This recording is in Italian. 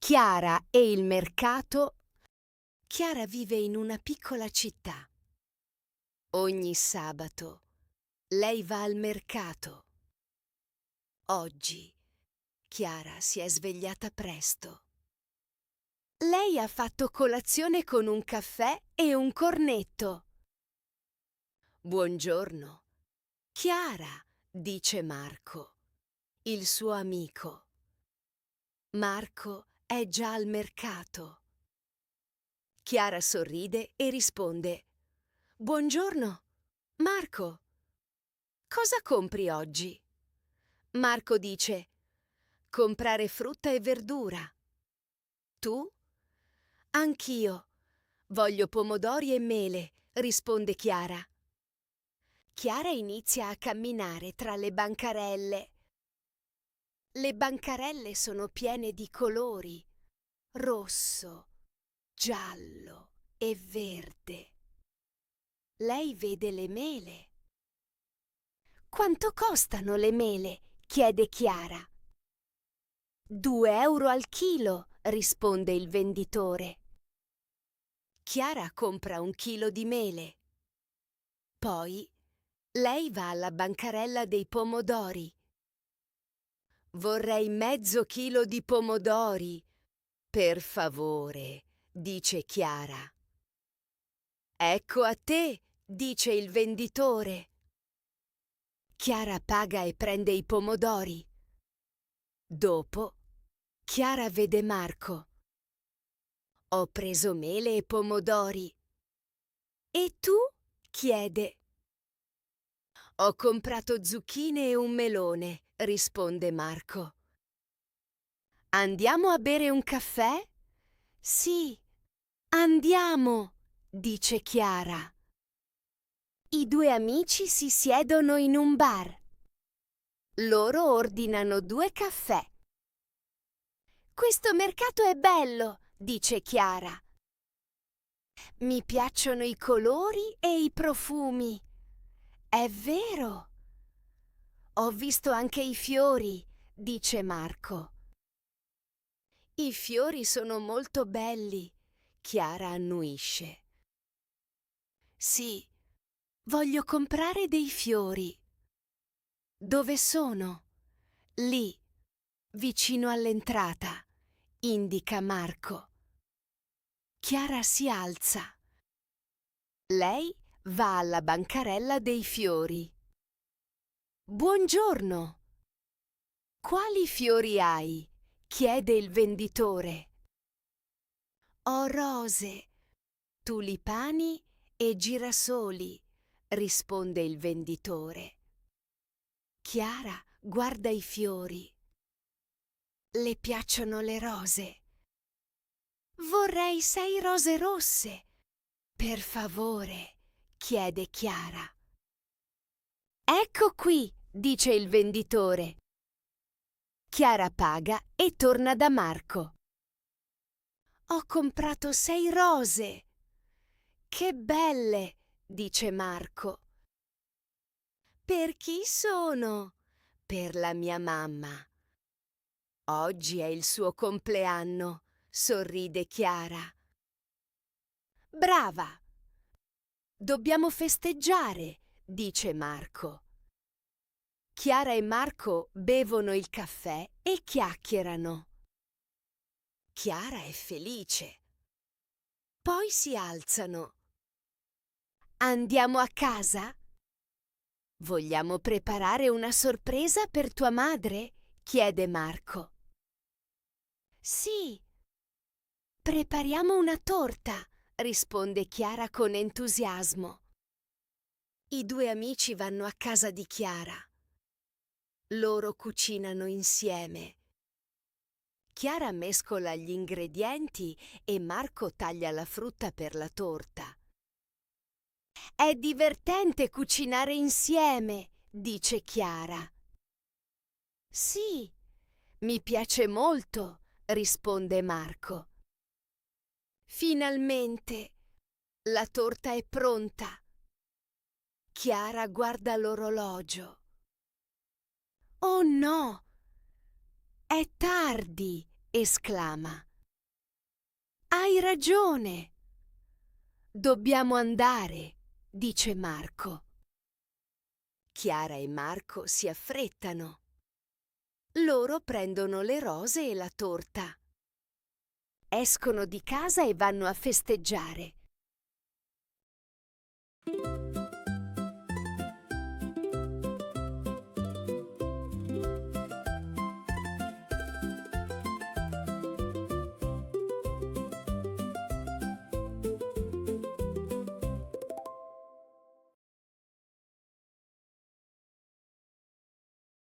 Chiara e il mercato. Chiara vive in una piccola città. Ogni sabato lei va al mercato. Oggi Chiara si è svegliata presto. Lei ha fatto colazione con un caffè e un cornetto. Buongiorno, Chiara, dice Marco, il suo amico. Marco è già al mercato. Chiara sorride e risponde: Buongiorno, Marco. Cosa compri oggi? Marco dice: comprare frutta e verdura. Tu? Anch'io. Voglio pomodori e mele, risponde Chiara. Chiara inizia a camminare tra le bancarelle. Le bancarelle sono piene di colori: rosso, giallo e verde. Lei vede le mele. Quanto costano le mele? Chiede Chiara. 2 € al chilo, risponde il venditore. Chiara compra 1 chilo di mele. Poi lei va alla bancarella dei pomodori. Vorrei mezzo chilo di pomodori, per favore, dice Chiara. Ecco a te, dice il venditore. Chiara paga e prende i pomodori. Dopo, Chiara vede Marco. Ho preso mele e pomodori. E tu? Chiede. Ho comprato zucchine e un melone, risponde Marco. Andiamo a bere un caffè? Sì, andiamo, dice Chiara. I due amici si siedono in un bar. Loro ordinano 2 caffè. Questo mercato è bello, dice Chiara. Mi piacciono i colori e i profumi. È vero. Ho visto anche i fiori, dice Marco. I fiori sono molto belli, Chiara annuisce. Sì, voglio comprare dei fiori. Dove sono? Lì, vicino all'entrata, indica Marco. Chiara si alza. Lei va alla bancarella dei fiori. Buongiorno. Quali fiori hai? Chiede il venditore. Ho rose, tulipani e girasoli, risponde il venditore. Chiara guarda i fiori. Le piacciono le rose. Vorrei 6 rose rosse. Per favore, chiede Chiara. Ecco qui, dice il venditore. Chiara paga e torna da Marco. Ho comprato 6 rose. Che belle, dice Marco. Per chi sono? Per la mia mamma. Oggi è il suo compleanno, sorride Chiara. Brava! Dobbiamo festeggiare, dice Marco. Chiara e Marco bevono il caffè e chiacchierano. Chiara è felice. Poi si alzano. Andiamo a casa? Vogliamo preparare una sorpresa per tua madre? Chiede Marco. Sì, prepariamo una torta, risponde Chiara con entusiasmo. I due amici vanno a casa di Chiara. Loro cucinano insieme. Chiara mescola gli ingredienti e Marco taglia la frutta per la torta. È divertente cucinare insieme, dice Chiara. Sì, mi piace molto, risponde Marco. Finalmente, la torta è pronta. Chiara guarda l'orologio. Oh no! È tardi, esclama. Hai ragione. Dobbiamo andare, dice Marco. Chiara e Marco si affrettano. Loro prendono le rose e la torta. Escono di casa e vanno a festeggiare.